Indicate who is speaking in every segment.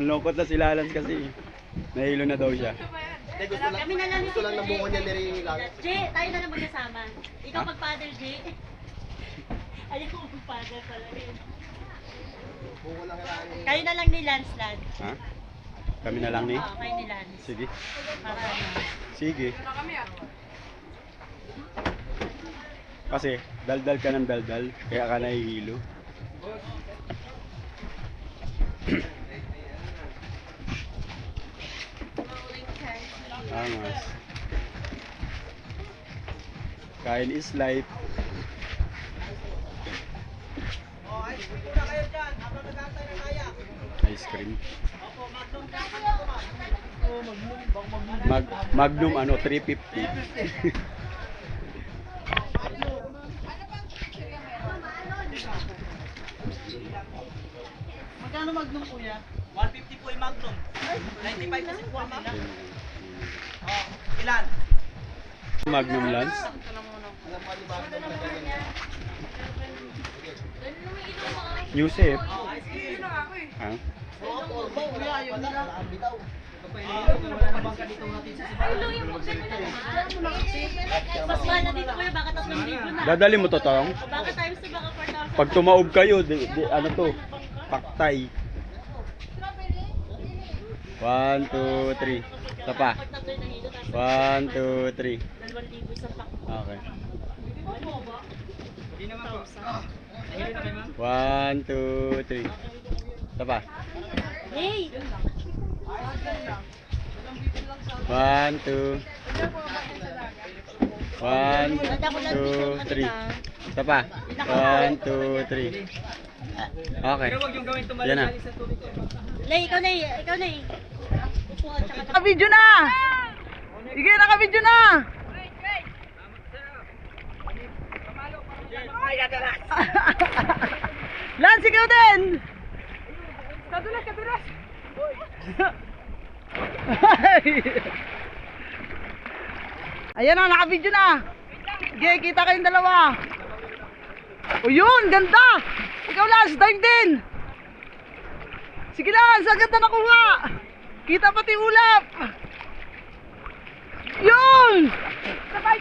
Speaker 1: Lungkot na si Lalans kasi. Nahilo na daw siya.
Speaker 2: Gusto lang ng buko niya ni Lalans.
Speaker 3: Jay, tayo na lang magkasama. Ikaw mag-paddle, Jay. Ayaw ko mag-paddle pala rin. Kayo na lang ni Lance, Lance.
Speaker 1: Ha? Kami na lang ni?
Speaker 3: Oo, kayo ni Lance.
Speaker 1: Sige.
Speaker 3: Para ano.
Speaker 1: Sige. Kasi daldal ka ng daldal, kaya ka nahihilo. Angas. Kain is life. Ice cream. Magnum ano 350.
Speaker 2: Magkano Magnum kuya? 150 po yung Magnum. 95 kasi po nila. Oh, ilan?
Speaker 1: Magnum Lance. Yusef. Ha?
Speaker 3: Mas mahal na dito kuya, baka 3,000 na.
Speaker 1: Dadali mo to, Tong?
Speaker 3: Baka times 2, baka 4,000.
Speaker 1: Pag tumaob kayo, ano to? Paktay. 1, 2, 3. Isa pa. 1, 2, 3.
Speaker 3: 2,000 isang pack.
Speaker 1: Okay.
Speaker 2: Hindi naman po.
Speaker 1: 1, 2, 3. Isa pa.
Speaker 3: Hey!
Speaker 1: 1, 2. 1, 2, 3. Isa pa. 1, 2, 3. Okay. Yan na.
Speaker 3: Lay, ikaw na ikaw na Upo at saka
Speaker 4: Naka-video na! Sige, naka-video na! Lance, ikaw din! Kadulas! Ayan na, naka-video na! Sige, kita kayong dalawa! O yun, ganda! Ikaw Lance, dive din! Sige Lance, ang ganda nakuha! Kita pati ulap! Yun! Sabay!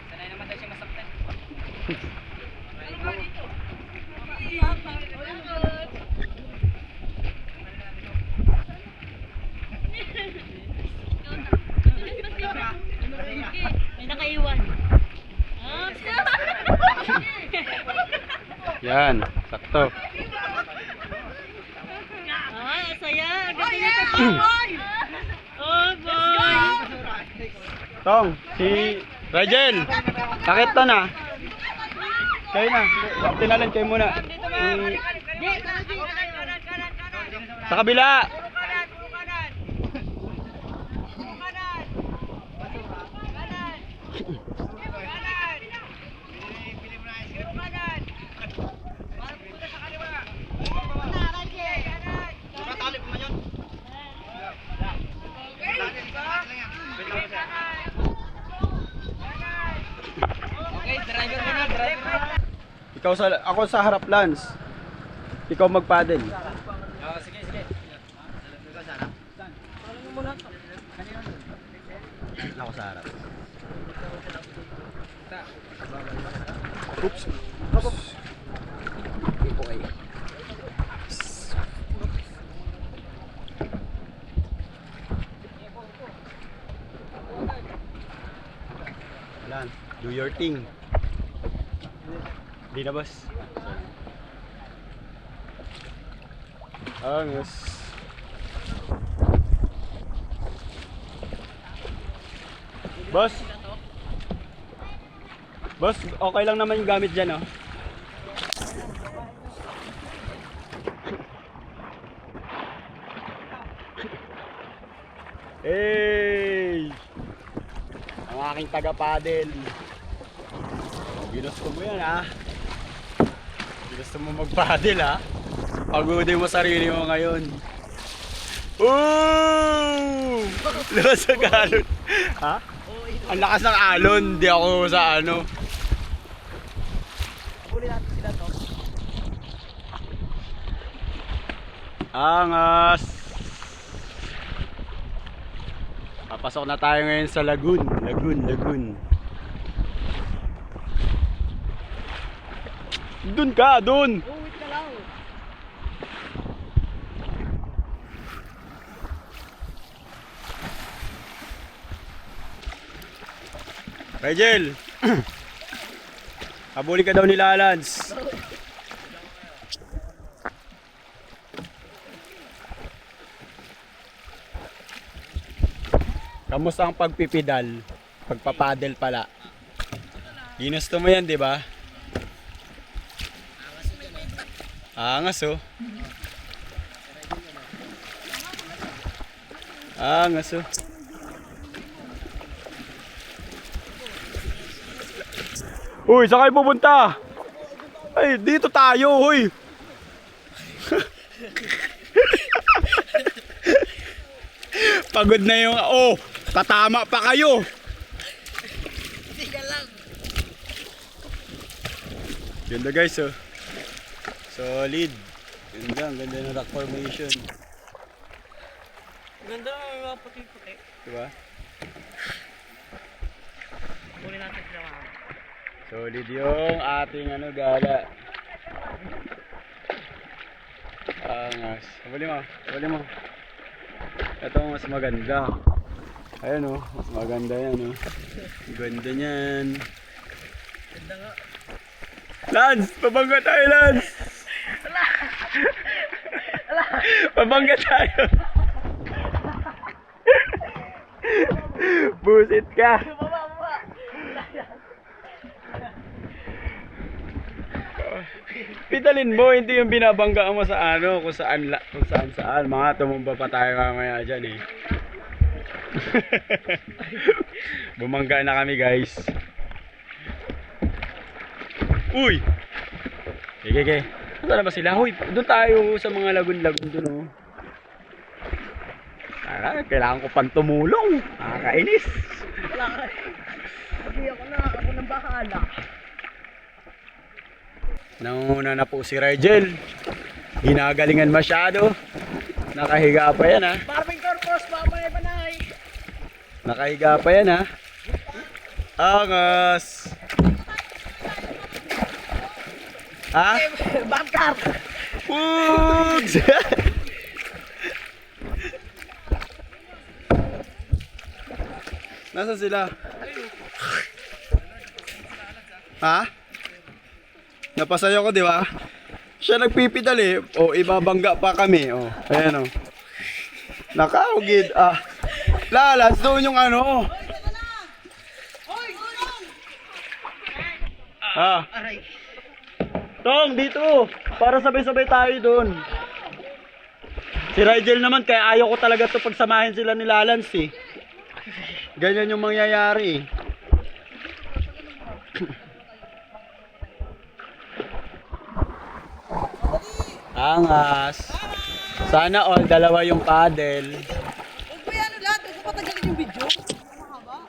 Speaker 2: Sanay naman daw siya masaktan.
Speaker 3: may nakaiwan.
Speaker 1: Yan. Sakto.
Speaker 3: Ay, saya. Ganda nito boy. Oh, boy.
Speaker 1: Tong, si Rajel. Sakit to na. Kayo na. Tinalan kayo muna. Sa kabila.
Speaker 2: Okay, driver ka na, driver.
Speaker 1: Ako sa harap Lance. Ikaw mag-paddle.
Speaker 2: Oh, sige.
Speaker 1: Ako sa harap. Oops. Okay. Lan, do your thing. Di na boss. Angus. Boss. Boss, okay lang naman yung gamit dyan, oh. Hey! Mga aking taga-paddle. Ginusto mo yan ha. Ginusto mo mag-paddle ha. Pagodin mo sarili mo ngayon. Ooh! Lakas ng alon. Ha? Ang lakas ng alon. Di ako sa ano.
Speaker 2: Huli natin sila to.
Speaker 1: Angas. Papasok na tayo ngayon sa lagoon. Lagoon. Dun ka, dun.
Speaker 2: Oh, wait ka lang.
Speaker 1: Rigel. Habuli ka daw ni Lalans. Kamusta ang pagpipidal? Pagpapadel pala. Ginusto mo yan, di ba? Angas oh. Angas oh. Uy, saan kayo pupunta? Ay, dito tayo, huy. Pagod na yung, oh, tatama pa kayo.
Speaker 2: Tiga lang.
Speaker 1: Ganda guys, oh. Solid. Ganda, ang ganda ng rock formation.
Speaker 2: Ganda ng mga puti-puti.
Speaker 1: Diba?
Speaker 2: Huli natin sila mga.
Speaker 1: Solid yung ating ano, gala. Angas. Huli mo. Ito ang mas maganda. Ayan oh, mas maganda yan oh. Ganda niyan.
Speaker 2: Ganda nga.
Speaker 1: Lance! Pabangga tayo, Lance! Pabangga tayo! Busit ka! Pitalin mo, hindi yung binabanggaan mo sa ano, kung saan. Mga tumumba pa tayo mamaya dyan eh. Bumangga na kami guys. Uy! Okay. Saan na ba sila? Uy, doon tayo sa mga lagun-lagun doon oh. Kailangan ko pang tumulong. Nakakainis.
Speaker 2: Wala ka. Sabi ako nang bahala.
Speaker 1: Nanguna na po si Rigel. Ginagalingan masyado. Nakahiga pa yan ha.
Speaker 2: Barbing corpus, mamaya panay.
Speaker 1: Nakahiga pa yan ha. Angas. Ha?
Speaker 2: Bangkar.
Speaker 1: Pugs! Nasaan sila? Ha? Napasayo ko, di ba? Siya nagpipidal eh. O, ibabangga pa kami. O, ayan o. Nakaugid. Ah. Lalas, doon yung ano. Ah.
Speaker 2: Aray.
Speaker 1: Tong, dito. Para sabay-sabay tayo doon. Si Rigel naman, kaya ayaw ko talaga to pagsamahin sila ni Lalans eh. Ganyan yung mangyayari eh. Angas. Sana all dalawa yung paddle.
Speaker 4: Huwag mo yan lahat. Huwag mo patagalin yung video. Mahaba.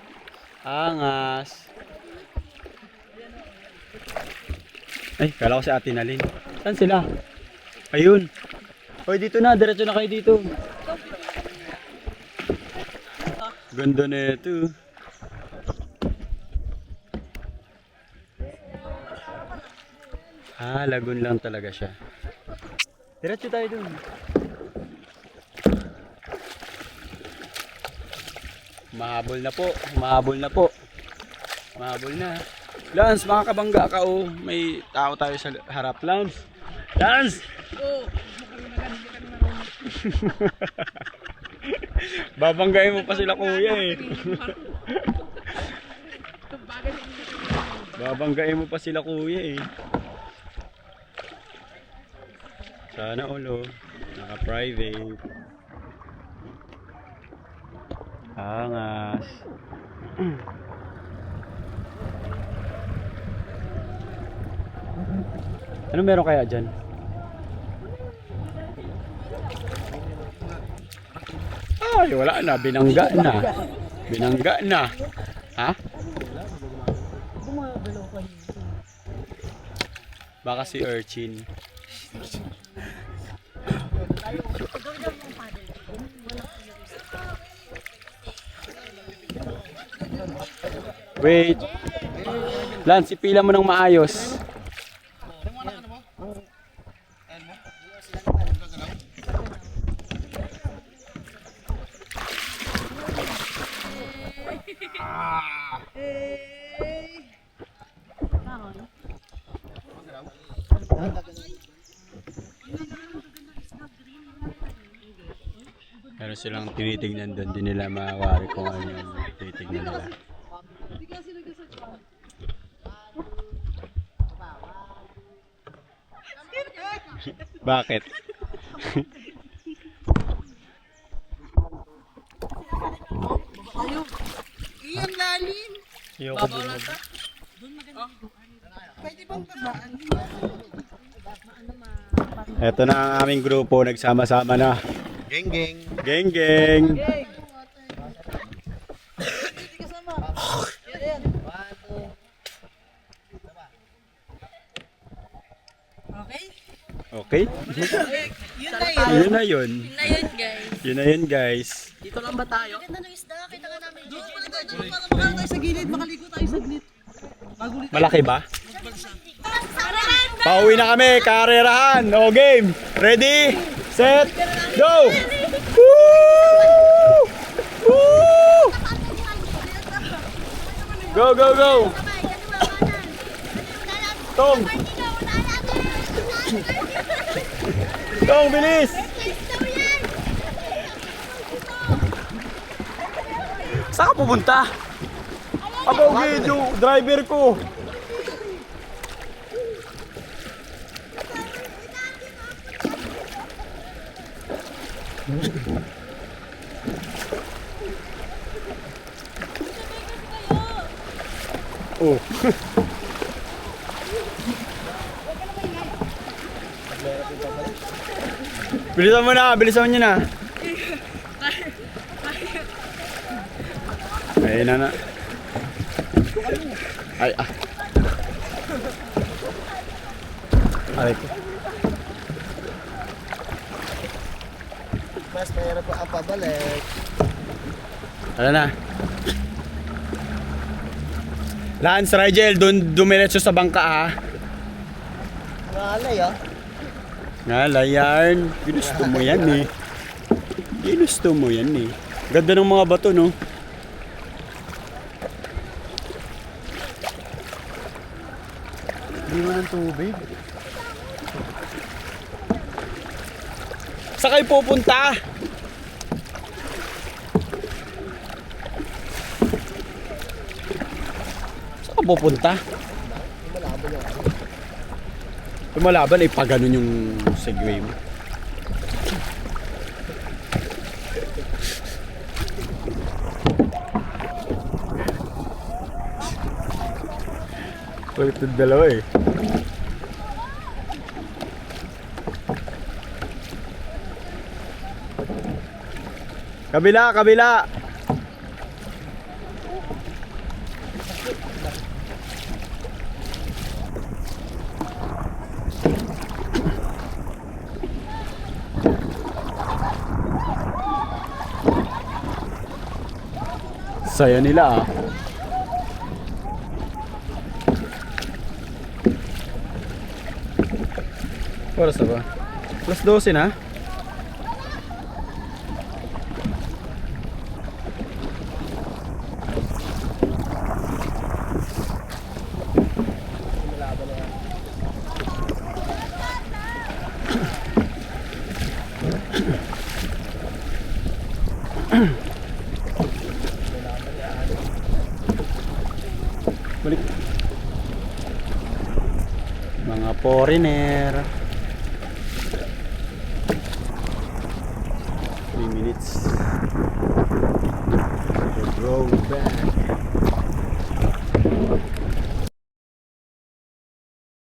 Speaker 1: Angas. Ay, kala ko si Ate Nalin. Saan sila? Ayun. Hoy, dito na. Diretso na kayo dito. Ganda na ito. Ah, lagoon lang talaga siya. Diretso tayo dun. Mahabol na po. Mahabol na po. Mahabol na. Lance, makakabangga ka oh. May tao tayo sa harap. Lance! Lance! Babanggain mo pa sila kuya eh. Babanggain mo pa sila kuya eh. Sana all oh. Naka-private. Angas. Ano meron kaya dyan? Ay, wala na. Binangga na. Binangga na. Ha? Baka si Urchin. Wait. Lance, ipila mo ng maayos. Meron silang tinitignan doon, di nila mawari kung ano yung tinitignan nila. Bakit?
Speaker 4: Iyan lalim.
Speaker 1: Ayoko din.
Speaker 4: Pwede bang babaan?
Speaker 1: Ito na ang aming grupo, nagsama-sama na.
Speaker 5: Geng geng.
Speaker 1: Geng geng!
Speaker 4: Hindi kasama. Yan. Okay?
Speaker 1: Okay?
Speaker 4: Yun na yun.
Speaker 1: Yun na yun.
Speaker 3: Na yun, guys.
Speaker 1: Yun na yun, guys.
Speaker 2: Dito lang ba tayo?
Speaker 3: Ganda ng isda. Kita ka namin.
Speaker 4: Para makala tayo sa gilid, makaligo tayo sa gilid. Magulit tayo.
Speaker 1: Malaki ba? Pauwi na kami, karerahan. O game. Ready, set, go! Woo! Woo! Go, go, go! Tong! Tong, bilis! Saan ka pupunta? Abo, yung driver ko. Oh. Bilisan mo na, bilisan nyo na. Ayun na. Ay, ah. Aray ko.
Speaker 5: Mas mayroon pa ang pabalik.
Speaker 1: Ano na? Lance, Rigel, dun dumiretso sa bangka ha.
Speaker 5: Nalay ah.
Speaker 1: Ngalay yarn. Ginusto mo yan eh. Ginusto mo yan eh. Ganda ng mga bato no.
Speaker 5: Hindi mo ng tubig.
Speaker 1: Saan kayo pupunta? Saan ka pupunta? Lumalaban ay pag ganun yung segway mo. Kulit yung dalawa eh. Kabila, kabila. Saya nila ah. Oras na ba? Plus 12 na? Balik. Mga foreigner. 3 minutes. We're going back.